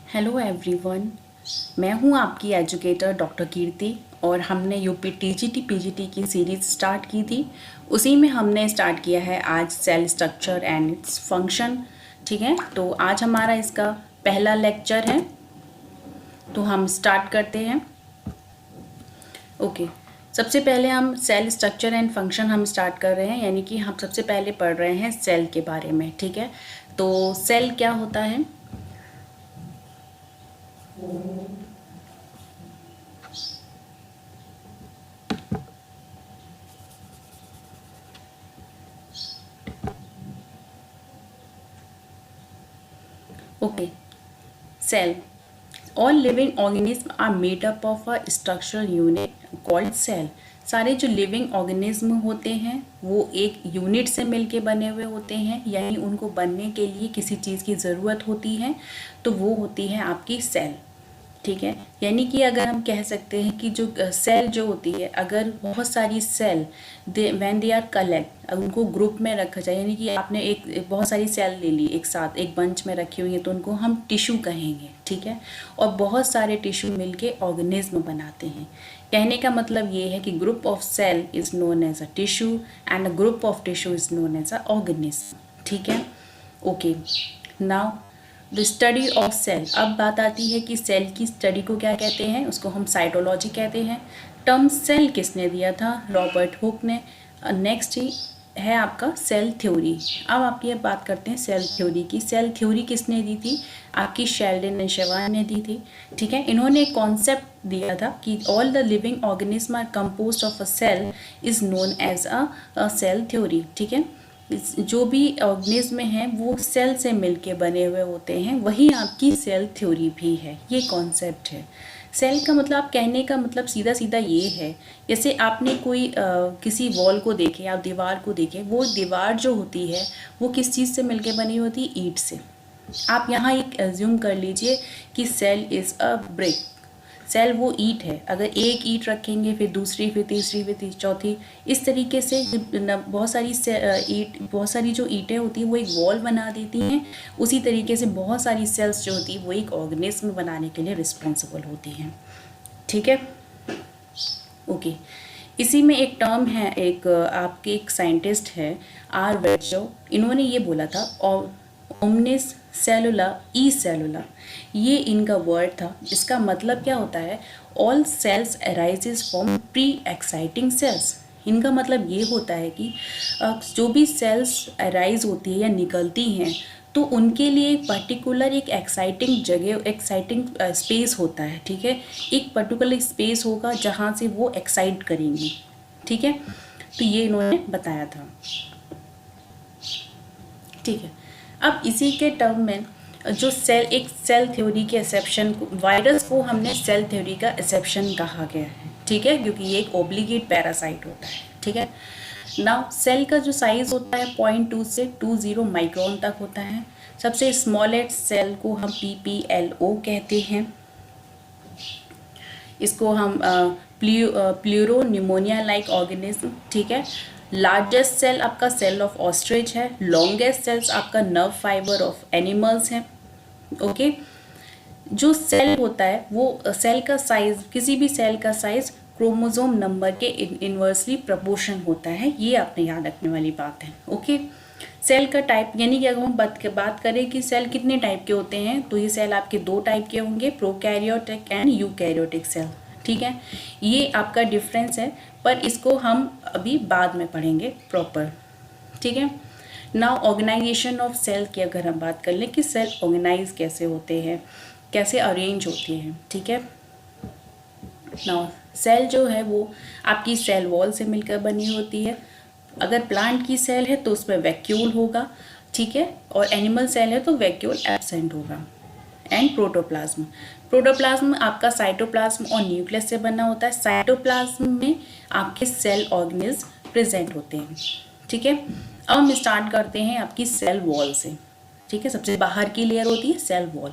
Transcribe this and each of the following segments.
Hello everyone, मैं हूं आपकी एजुकेटर डॉक्टर कीर्ति और हमने यूपी टीजीटी पीजीटी की सीरीज़ स्टार्ट की थी। उसी में हमने स्टार्ट किया है आज cell structure and its function. ठीक है, तो आज हमारा इसका पहला लेक्चर है, तो हम स्टार्ट करते हैं। ओके, सबसे पहले हम सेल स्ट्रक्चर एंड फंक्शन हम स्टार्ट कर रहे हैं, यानी कि हम सबसे पहले पढ़ रहे हैं सेल के बारे में। ठीक है, तो सेल क्या होता है? Okay, cell. All living organisms are made up of a structural unit called cell. सारे जो लिविंग ऑर्गेनिज्म होते हैं वो एक यूनिट से मिलके बने हुए होते हैं, यानी उनको बनने के लिए किसी चीज़ की ज़रूरत होती है, तो वो होती है आपकी सेल। ठीक है, यानी कि अगर हम कह सकते हैं कि जो सेल जो होती है, अगर बहुत सारी cell when they are collect, उनको ग्रुप में रखा जाए, यानी कि आपने एक बहुत सारी सेल ले ली एक साथ एक बंच में रखी हुई है, तो उनको हम टिश्यू कहेंगे। ठीक है, और बहुत सारे टिश्यू मिलके ऑर्गेनिज्म बनाते हैं। कहने का मतलब ये है कि group of cell is known as a tissue and a group of tissue is known as a organism. ठीक है, okay. Now the study of cell. अब बात आती है कि सेल की स्टडी को क्या कहते हैं, उसको हम साइटोलॉजी कहते हैं। टर्म सेल किसने दिया था? रॉबर्ट हुक ने। नेक्स्ट ही है आपका सेल थ्योरी। अब आपकी बात करते हैं सेल थ्योरी की। सेल थ्योरी किसने दी थी? आपकी शेल्डन एंड शेवान ने दी थी। ठीक है, इन्होंने एक कॉन्सेप्ट दिया था कि all the living organism are composed of a cell is known as a cell theory. ठीक है, जो भी ऑर्गेनिज्म हैं वो सेल से मिलके बने हुए होते हैं, वही आपकी सेल थ्योरी भी है। ये कॉन्सेप्ट है। सेल का मतलब, आप कहने का मतलब सीधा सीधा ये है, जैसे आपने कोई किसी वॉल को देखे, आप दीवार को देखें, वो दीवार जो होती है वो किस चीज़ से मिलके बनी होती है? ईंट से। आप यहाँ एक एज्यूम कर लीजिए कि cell is a brick. Cell वो ईंट है, अगर एक ईंट रखेंगे फिर दूसरी फिर तीसरी फिर चौथी, इस तरीके से बहुत सारी ईंट, बहुत सारी जो ईंटें होती हैं वो एक वॉल बना देती हैं। उसी तरीके से बहुत सारी सेल्स जो होती है वो एक ऑर्गेनिज्म बनाने के लिए रिस्पॉन्सिबल होती हैं। ठीक है, ओके। इसी में एक टर्म है, एक आपके एक साइंटिस्ट है आर वेचो, इन्होंने ये बोला था और ओमनिस सेलुला ई सेलुला, ये इनका वर्ड था। इसका मतलब क्या होता है? All cells arises from pre existing cells. इनका मतलब ये होता है कि जो भी सेल्स अराइज होती है या निकलती हैं, तो उनके लिए एक पर्टिकुलर एक एक्साइटिंग जगह, एक्साइटिंग स्पेस होता है। ठीक है, एक पर्टिकुलर स्पेस होगा जहाँ से वो एक्साइट करेंगी। ठीक है, तो ये इन्होंने बताया था। ठीक है, अब इसी के टर्म में जो सेल, एक सेल थ्योरी के एक्सेप्शन, वायरस को हमने सेल थ्योरी का एक्सेप्शन कहा गया है। ठीक है, क्योंकि ये एक ओब्लिगेट पैरासाइट होता है। ठीक है, नाउ सेल का जो साइज होता है 0.2 से 20 माइक्रोन तक होता है। सबसे स्मॉलेस्ट सेल को हम PPLO कहते हैं। इसको हम प्लूरो न्यूमोनिया लाइक ऑर्गेनिज्म। ठीक है, लार्जेस्ट सेल आपका सेल ऑफ ऑस्ट्रिच है। लॉन्गेस्ट सेल्स आपका नर्व फाइबर ऑफ एनिमल्स है। ओके, जो सेल होता है वो सेल का साइज, किसी भी सेल का साइज क्रोमोसोम नंबर के इन्वर्सली प्रपोर्शन होता है। ये आपने याद रखने वाली बात है। ओके, सेल का टाइप, यानी कि अगर हम बात करें कि सेल कितने टाइप के होते हैं, तो ये सेल आपके दो टाइप के होंगे, प्रोकैरियोटिक एंड यूकैरियोटिक सेल। ठीक है, ये आपका डिफरेंस है, पर इसको हम अभी बाद में पढ़ेंगे प्रॉपर। ठीक है, नाउ ऑर्गेनाइजेशन ऑफ सेल की अगर हम बात कर लें कि सेल ऑर्गेनाइज कैसे होते हैं, कैसे अरेंज होते हैं। ठीक है, नाउ सेल जो है वो आपकी सेल वॉल से मिलकर बनी होती है। अगर प्लांट की सेल है तो उसमें वैक्यूल होगा। ठीक है, और एनिमल सेल है तो वैक्यूल एब्सेंट होगा। एंड प्रोटोप्लाज्म, प्रोटोप्लाज्म आपका साइटोप्लाज्म और न्यूक्लियस से बना होता है। साइटोप्लाज्म में आपके सेल ऑर्गेनिज्म प्रेजेंट होते हैं। ठीक है, अब हम स्टार्ट करते हैं आपकी सेल वॉल से। ठीक है, सबसे बाहर की लेयर होती है cell wall.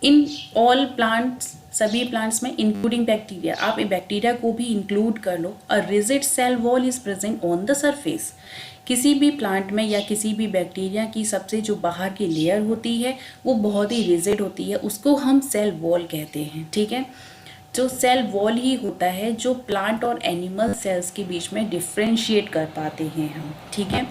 In all plants, सभी प्लांट्स में इंक्लूडिंग बैक्टीरिया, आप बैक्टीरिया को भी इंक्लूड कर लो, a rigid cell wall is present on the surface. किसी भी प्लांट में या किसी भी बैक्टीरिया की सबसे जो बाहर की लेयर होती है वो बहुत ही रिजिड होती है, उसको हम सेल वॉल कहते हैं। ठीक है, जो सेल वॉल ही होता है जो प्लांट और एनिमल सेल्स के बीच में डिफ्रेंशिएट कर पाते हैं हम। ठीक है,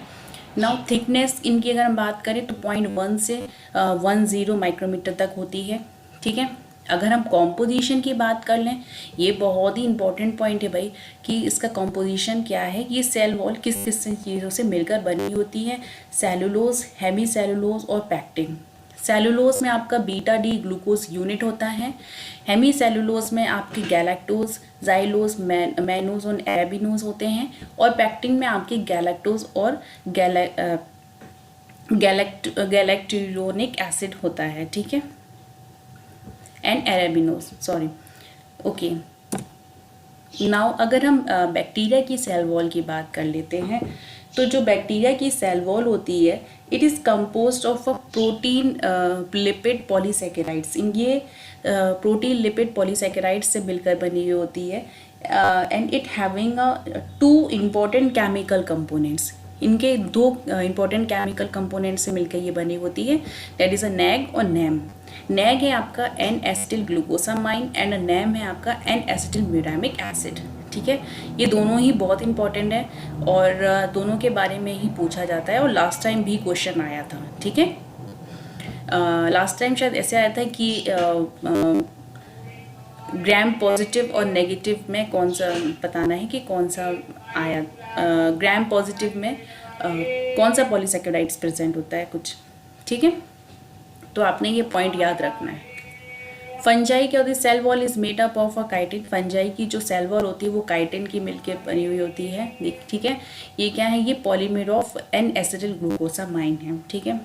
नाउ थिकनेस इनकी अगर हम बात करें तो 0.1 से 10 माइक्रोमीटर तक होती है। ठीक है, अगर हम कॉम्पोजिशन की बात कर लें, ये बहुत ही इंपॉर्टेंट पॉइंट है भाई कि इसका कॉम्पोजिशन क्या है, कि ये सेल वॉल किस किस चीज़ों से मिलकर बनी होती है। सेलुलोज, हेमी सेलुलोज और पैक्टिन। सेलुलोज में आपका बीटा डी ग्लूकोज यूनिट होता है। हेमी सेलुलोज में आपके गैलेक्टोज, जाइलोज, मैनोज और एराबिनोज होते हैं। और पैक्टिन में आपके गैलेक्टोज और गैलेक्टोनिक एसिड होता है। ठीक है, एंड एराबिनोज, सॉरी। ओके, नाउ अगर हम बैक्टीरिया की सेल वॉल की बात कर लेते हैं, तो जो बैक्टीरिया की सेल वॉल होती है it is composed of a protein lipid polysaccharides. ये प्रोटीन लिपिड पॉलीसेकेराइड्स से मिलकर बनी हुई होती है। And it having two important chemical components. इनके दो इम्पॉर्टेंट केमिकल कंपोनेंट से मिलकर ये बनी होती है, दैट इज़ अ नैग और नैम। नैग है आपका N acetyl glucosamine and NAM है आपका एन एसिटिल म्यूरामिक एसिड। ठीक है, ये दोनों ही बहुत इंपॉर्टेंट है और दोनों के बारे में ही पूछा जाता है और लास्ट टाइम भी क्वेश्चन आया था। ठीक है, लास्ट टाइम शायद ऐसे आया था कि ग्राम पॉजिटिव और नेगेटिव में कौन सा बताना है कि कौन सा आया। ग्राम पॉजिटिव में कौन सा पॉलीसेकेराइड्स प्रेजेंट होता है कुछ। ठीक है, तो आपने ये पॉइंट याद रखना है। फंजाई क्या होती है, cell wall is made up of a chitin. Fungi की जो सेल वॉल होती है वो काइटिन की मिलकर बनी हुई होती है। ठीक है, ये क्या है, ये polymer of N acetyl glucosamine है। ठीक है,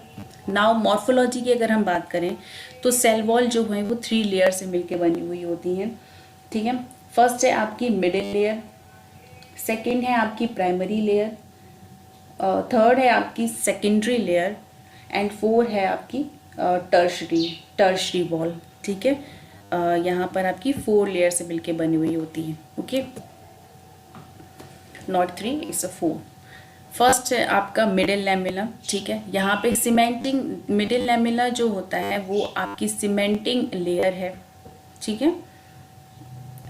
नाउ मॉर्फोलॉजी की अगर हम बात करें तो सेल वॉल जो है वो 3 लेयर से मिलकर बनी हुई होती हैं। ठीक है, फर्स्ट है आपकी मिडिल लेयर, सेकेंड है आपकी प्राइमरी लेयर, थर्ड है आपकी सेकेंडरी लेयर एंड फोर्थ है आपकी टर्शरी वॉल। ठीक है, यहाँ पर आपकी 4 लेयर से मिलके बनी हुई होती है। Okay, not 3, it's a 4। First है आपका मिडिल लैमेला। ठीक है, यहाँ पे सीमेंटिंग मिडिल लैमेला जो होता है वो आपकी सीमेंटिंग लेयर है। ठीक है,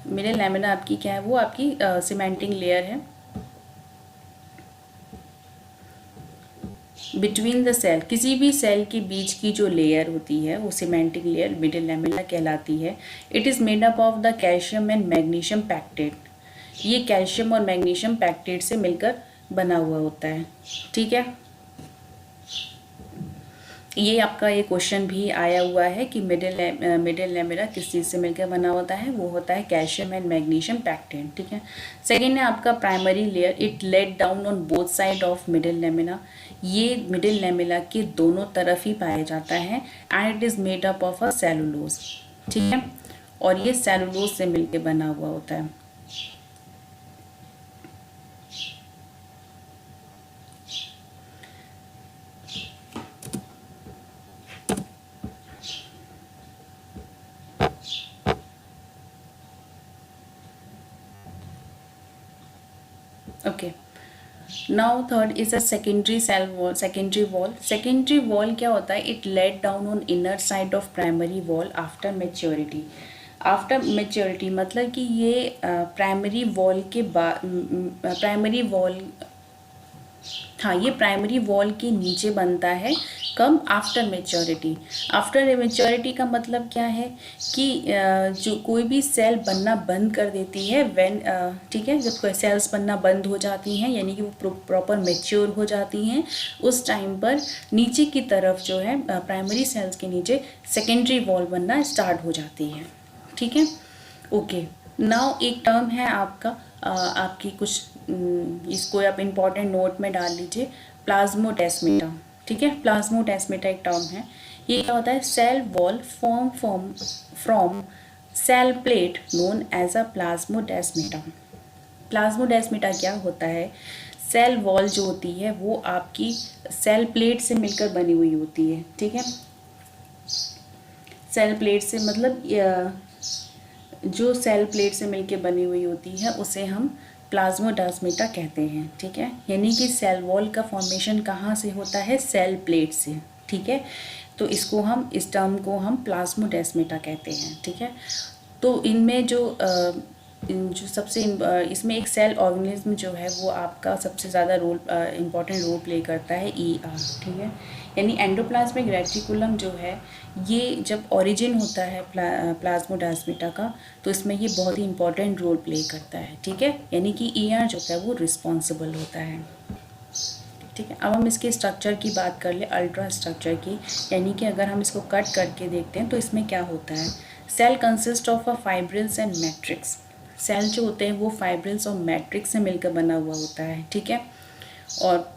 मिडिल लैमेला आपकी क्या है, वो आपकी सीमेंटिंग लेयर है बिटवीन द सेल। किसी भी सेल के बीच की जो लेयर होती है वो सीमेंटिंग लेयर मिडिल लैमेला कहलाती है। It is made up of the calcium and magnesium pectate. ये कैल्शियम और मैग्नीशियम पैक्टेट से मिलकर बना हुआ होता है। ठीक है, ये आपका ये क्वेश्चन भी आया हुआ है कि मिडिल लैमेला किस चीज़ से मिलकर बना होता है, वो होता है कैल्शियम एंड मैग्नीशियम पैक्टेट। ठीक है, सेकेंड है आपका primary layer. It laid down on both side of middle lamella. ये मिडिल लैमेला के दोनों तरफ ही पाया जाता है and it is made up of a cellulose. ठीक है, और ये सेलुलोज से मिलकर बना हुआ होता है। Okay, now third is a secondary cell wall, secondary wall. Secondary wall क्या होता है, it laid down on inner side of primary wall after maturity. After maturity मतलब कि ये प्राइमरी वॉल के बाद, प्राइमरी वॉल, हाँ ये प्राइमरी वॉल के नीचे बनता है। कब, आफ्टर मेच्योरिटी। आफ्टर मेच्योरिटी का मतलब क्या है कि जो कोई भी सेल बनना बंद कर देती है व्हेन, ठीक है, जब कोई सेल्स बनना बंद हो जाती हैं यानी कि वो प्रॉपर मेच्योर हो जाती हैं, उस टाइम पर नीचे की तरफ जो है प्राइमरी सेल्स के नीचे सेकेंडरी वॉल बनना स्टार्ट हो जाती है। ठीक है, ओके। नाउ एक टर्म है आपका आपकी कुछ इसको आप इम्पॉर्टेंट नोट में डाल लीजिए, प्लाज्मोडेस्मेटा। ठीक है, प्लाज्मोडेस्मेटा एक टर्म है। ये क्या होता है, cell wall form from cell plate known as a plasmodesmata. Plasmodesmata क्या होता है, सेल वॉल जो होती है वो आपकी सेल प्लेट से मिलकर बनी हुई होती है। ठीक है, सेल प्लेट से मतलब जो सेल प्लेट से मिलकर बनी हुई होती है उसे हम प्लाज्मोडास्मेटा कहते हैं, ठीक है। यानी कि सेल वॉल का फॉर्मेशन कहाँ से होता है, सेल प्लेट से, ठीक है। तो इसको हम, इस टर्म को हम प्लाज्मोडास्मेटा कहते हैं, ठीक है। तो इनमें जो सबसे इसमें एक सेल ऑर्गेनिज्म जो है वो आपका सबसे ज़्यादा इम्पॉर्टेंट रोल प्ले करता है ER, ठीक है। यानी एंडोप्लाज्मिक रेटिकुलम जो है ये जब ओरिजिन होता है प्लाज्मोडास्मेटा का, तो इसमें ये बहुत ही इंपॉर्टेंट रोल प्ले करता है, ठीक है। यानी कि ER जो होता है वो रिस्पॉन्सिबल होता है, ठीक है। अब हम इसके स्ट्रक्चर की बात कर ले, अल्ट्रा स्ट्रक्चर की। यानी कि अगर हम इसको कट करके देखते हैं तो इसमें क्या होता है, cell consist of a fibrils and matrix. Cell जो होते हैं वो फाइब्रिल्स और मैट्रिक्स से मिलकर बना हुआ होता है, ठीक है। और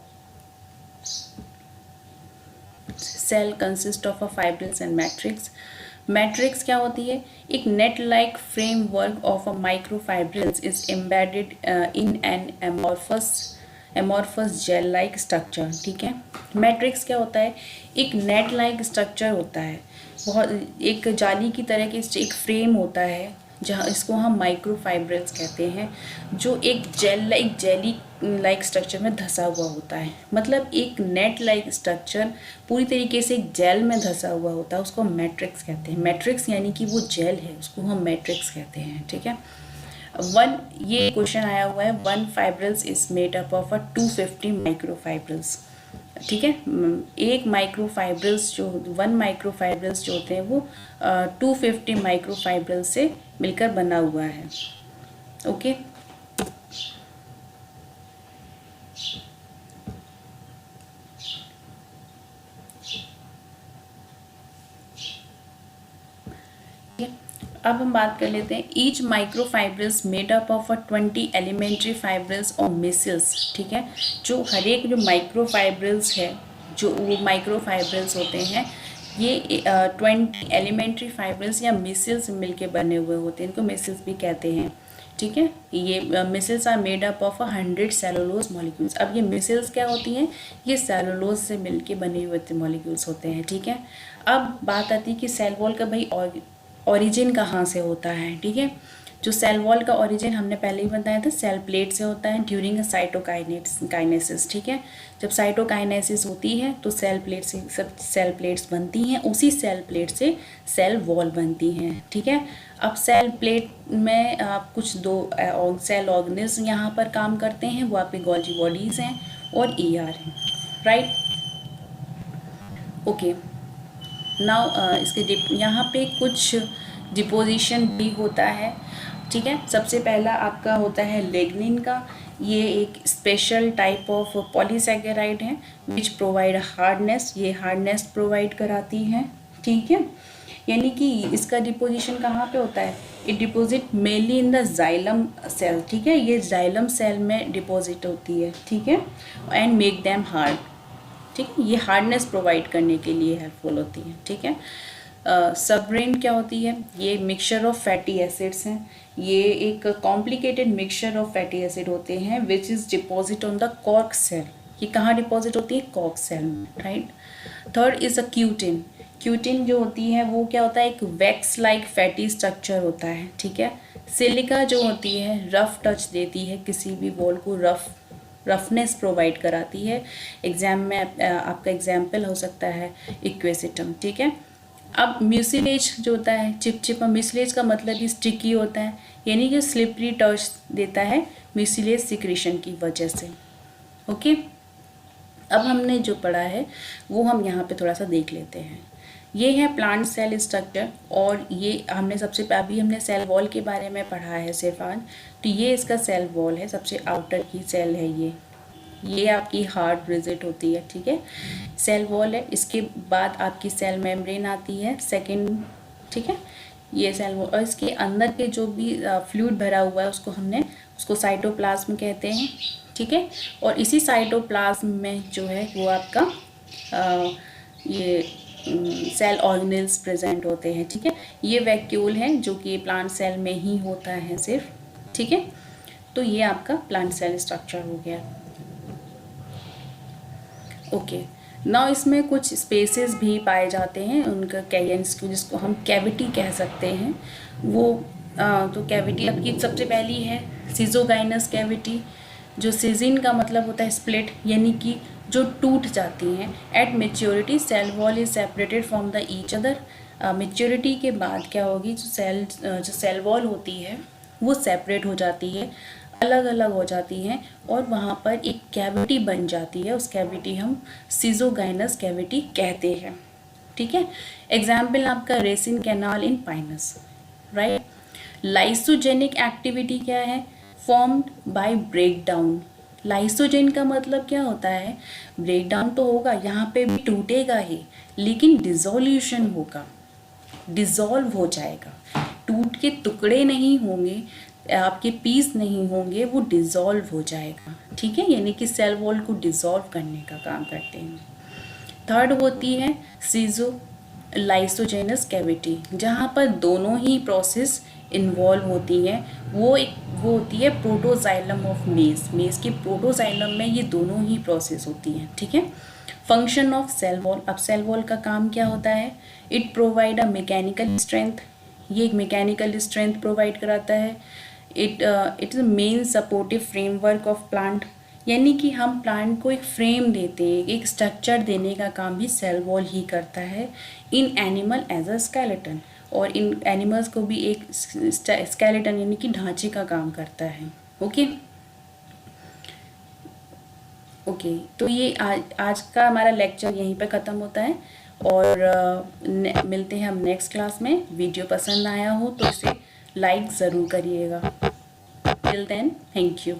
cell consist of a fibrils and matrix. Matrix क्या होती है, एक net like framework of a microfibrils is embedded in an amorphous gel like structure, ठीक है। मैट्रिक्स क्या होता है, एक नेट लाइक स्ट्रक्चर होता है, बहुत एक जाली की तरह के एक फ्रेम होता है, जहाँ इसको हम माइक्रोफाइब्रिल्स कहते हैं, जो एक जेली लाइक स्ट्रक्चर में धंसा हुआ होता है। मतलब एक नेट लाइक स्ट्रक्चर पूरी तरीके से एक जेल में धंसा हुआ होता है, उसको हम मैट्रिक्स कहते हैं। मैट्रिक्स यानी कि वो जेल है, उसको हम मैट्रिक्स कहते हैं, ठीक है। ये क्वेश्चन आया हुआ है, 1 fibrils is made up of 250 microfibrils, ठीक है। एक माइक्रोफाइब्रिल्स जो 1 माइक्रोफाइब्रिल्स जो होते हैं वो 250 माइक्रोफाइब्रिल्स से मिलकर बना हुआ है, ओके। अब हम बात कर लेते हैं, each microfibrils made up of 20 elementary fibrils और मिसल्स, ठीक है। जो हर एक जो माइक्रोफाइब्रिल्स है, जो वो माइक्रोफाइब्रिल्स होते हैं, ये 20 एलिमेंट्री फाइब्रिल्स या मिसल्स मिलके बने हुए होते हैं, इनको मिसल्स भी कहते हैं, ठीक है। ये micelles are made up of 100 cellulose molecules. अब ये मिसल्स क्या होती हैं, ये सेलुलोज से मिलके बने हुए मॉलिक्यूल्स होते हैं, ठीक है। अब बात आती है कि सेल वॉल का भाई ओरिजिन कहाँ से होता है, ठीक है। जो सेल वॉल का ओरिजिन हमने पहले ही बताया था, सेल प्लेट से होता है ड्यूरिंग साइटोकाइनेसिस, ठीक है। जब साइटोकाइनेसिस होती है तो सेल प्लेट से सब सेल प्लेट्स बनती हैं, उसी सेल प्लेट से सेल वॉल बनती हैं, ठीक है। अब सेल प्लेट में कुछ दो सेल ऑर्गेनिज्म यहाँ पर काम करते हैं, वो आपके गोल्जी बॉडीज़ हैं और ER हैं, राइट, ओके। नाउ इसके यहाँ पे कुछ डिपोजिशन भी होता है, ठीक है। सबसे पहला आपका होता है लिग्निन का। ये एक स्पेशल टाइप ऑफ पॉलीसैकेराइड है विच प्रोवाइड हार्डनेस, ये हार्डनेस प्रोवाइड कराती है, ठीक है। यानी कि इसका डिपोजिशन कहाँ पे होता है, it deposit mainly in the xylem cell, ठीक है। ये जाइलम सेल में डिपोजिट होती है, ठीक है, एंड मेक देम हार्ड, ठीक है। ये हार्डनेस प्रोवाइड करने के लिए हेल्पफुल होती है, ठीक है। सबब्रेन क्या होती है, ये मिक्सचर ऑफ फैटी एसिड्स हैं, ये एक complicated mixture of fatty acid होते हैं which is deposit on the cork cell. ये कहाँ डिपॉजिट होती है, कॉर्क सेल में, right. Third is a cutin. Cutin जो होती है वो क्या होता है, एक वैक्स लाइक फैटी स्ट्रक्चर होता है, ठीक है। सिलिका जो होती है रफ टच देती है, किसी भी वॉल को रफनेस प्रोवाइड कराती है। एग्जाम में आपका एग्जाम्पल हो सकता है इक्वेसिटम, ठीक है। अब म्यूसिलेज जो होता है चिपचिपा, म्यूसिलेज का मतलब ही स्टिकी होता है, यानी कि स्लिपरी टच देता है म्यूसिलेज सिक्रीशन की वजह से, ओके। अब हमने जो पढ़ा है वो हम यहाँ पे थोड़ा सा देख लेते हैं। ये है प्लांट सेल स्ट्रक्चर, और ये हमने अभी हमने सेल वॉल के बारे में पढ़ा है सिर्फ आज। तो ये इसका सेल वॉल है, सबसे आउटर की सेल है ये आपकी हार्ड ब्रिजिट होती है, ठीक है। सेल वॉल है, इसके बाद आपकी सेल मेम्ब्रेन आती है सेकंड, ठीक है। ये सेल वॉल, और इसके अंदर के जो भी फ्लूइड भरा हुआ है उसको साइटोप्लाज्म कहते हैं, ठीक है। और इसी साइटोप्लाज्म में जो है वो आपका ये सेल ऑर्गेनेल्स प्रेजेंट होते हैं, ठीक है। ये वैक्यूल है जो कि प्लांट सेल में ही होता है सिर्फ, ठीक है। तो ये आपका प्लांट सेल स्ट्रक्चर हो गया, ओके। नाउ इसमें कुछ स्पेसेस भी पाए जाते हैं, उनका कैयंस जिसको हम कैविटी कह सकते हैं, वो तो कैविटी आपकी सबसे पहली है सीजोगाइनस कैविटी, जो सीजिन का मतलब होता है स्प्लिट, यानी कि जो टूट जाती हैं। At maturity cell wall is separated from the each other. Maturity के बाद क्या होगी, जो सेल वॉल होती है वो सेपरेट हो जाती है, अलग अलग हो जाती हैं, और वहाँ पर एक कैविटी बन जाती है। उस कैविटी हम सीजोगाइनस कैविटी कहते हैं। ठीक है, एग्जाम्पल आपका resin canal in Pinus, right. Lysogenic activity क्या है, फॉर्म्ड बाय ब्रेकडाउन। लाइसोजेन का मतलब क्या होता है, ब्रेकडाउन तो होगा, यहाँ पे भी टूटेगा ही, लेकिन डिसोल्यूशन होगा, डिसॉल्व हो जाएगा, टूट के टुकड़े नहीं होंगे, आपके पीस नहीं होंगे, वो डिसॉल्व हो जाएगा। ठीक है, यानी कि सेल वॉल को डिसॉल्व करने का काम करते हैं। थर्ड होती है सीजो लाइसोजेनस कैविटी, जहाँ पर दोनों ही प्रोसेस इन्वॉल्व होती हैं। वो होती है प्रोटोजाइलम ऑफ मेज। मेज के प्रोटोजाइलम में ये दोनों ही प्रोसेस होती हैं। ठीक है, फंक्शन ऑफ सेल वॉल। अब सेल वॉल का काम क्या होता है, it provide a mechanical strength, ये एक मैकेनिकल स्ट्रेंथ प्रोवाइड कराता है। It is main supportive framework of plant, यानी कि हम प्लांट को एक फ्रेम देते हैं, एक स्ट्रक्चर देने का काम भी सेल वॉल ही करता है। In animal as a skeleton, और इन एनिमल्स को भी एक स्केलेटन यानी कि ढांचे का काम करता है। ओके ओके, तो ये आज का हमारा लेक्चर यहीं पर ख़त्म होता है, और मिलते हैं हम नेक्स्ट क्लास में। वीडियो पसंद आया हो तो इसे लाइक ज़रूर करिएगा। Till then, thank you.